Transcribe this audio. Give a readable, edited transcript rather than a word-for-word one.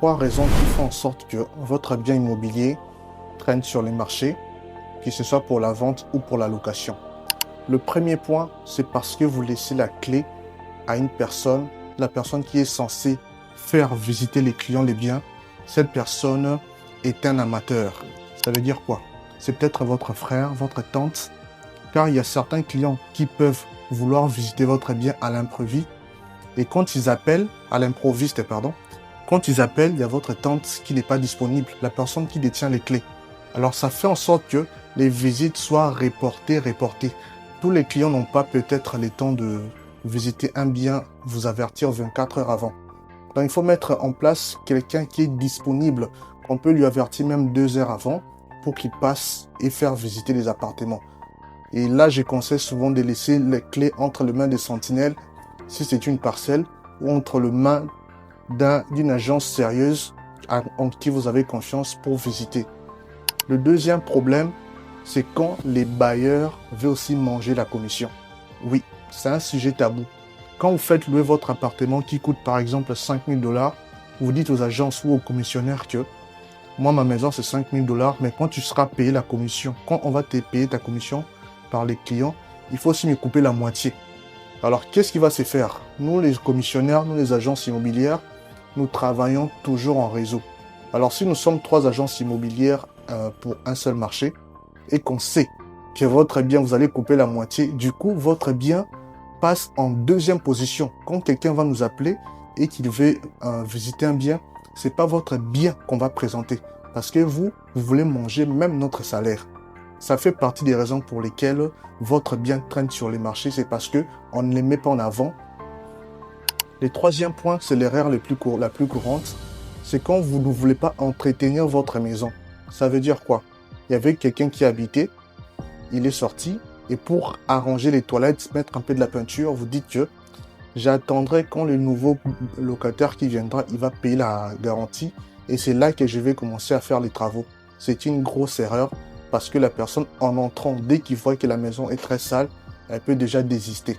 3 raisons qui font en sorte que votre bien immobilier traîne sur les marchés, que ce soit pour la vente ou pour la location. Le premier point, c'est parce que vous laissez la clé à une personne, la personne qui est censée faire visiter les clients les biens. Cette personne est un amateur. Ça veut dire quoi? C'est peut-être votre frère, votre tante, car il y a certains clients qui peuvent vouloir visiter votre bien à l'improviste. Et quand ils appellent, quand ils appellent, il y a votre tante qui n'est pas disponible, la personne qui détient les clés. Alors ça fait en sorte que les visites soient reportées. Tous les clients n'ont pas peut-être le temps de visiter un bien, vous avertir 24 heures avant. Donc il faut mettre en place quelqu'un qui est disponible, qu'on peut lui avertir même 2 heures avant pour qu'il passe et faire visiter les appartements. Et là, je conseille souvent de laisser les clés entre les mains des sentinelles, si c'est une parcelle, ou entre les mains d'une agence sérieuse en qui vous avez confiance pour visiter. Le deuxième problème, c'est quand les bailleurs veulent aussi manger la commission. Oui, c'est un sujet tabou. Quand vous faites louer votre appartement qui coûte par exemple 5 000 $, vous dites aux agences ou aux commissionnaires que moi, ma maison, c'est 5 000 $, mais quand tu seras payé la commission, quand on va te payer ta commission par les clients, il faut aussi me couper la moitié. Alors, qu'est-ce qui va se faire? Nous, les commissionnaires, nous, les agences immobilières, nous travaillons toujours en réseau. Alors, si nous sommes 3 agences immobilières pour un seul marché et qu'on sait que votre bien, vous allez couper la moitié, du coup, votre bien passe en deuxième position. Quand quelqu'un va nous appeler et qu'il veut visiter un bien, c'est pas votre bien qu'on va présenter parce que vous voulez manger même notre salaire. Ça fait partie des raisons pour lesquelles votre bien traîne sur les marchés, c'est parce que on ne les met pas en avant. Le troisième point, c'est l'erreur la plus courante, c'est quand vous ne voulez pas entretenir votre maison. Ça veut dire quoi? Il y avait quelqu'un qui habitait, il est sorti, et pour arranger les toilettes, mettre un peu de la peinture, vous dites que j'attendrai quand le nouveau locataire qui viendra, il va payer la garantie, et c'est là que je vais commencer à faire les travaux. C'est une grosse erreur, parce que la personne, en entrant, dès qu'il voit que la maison est très sale, elle peut déjà désister.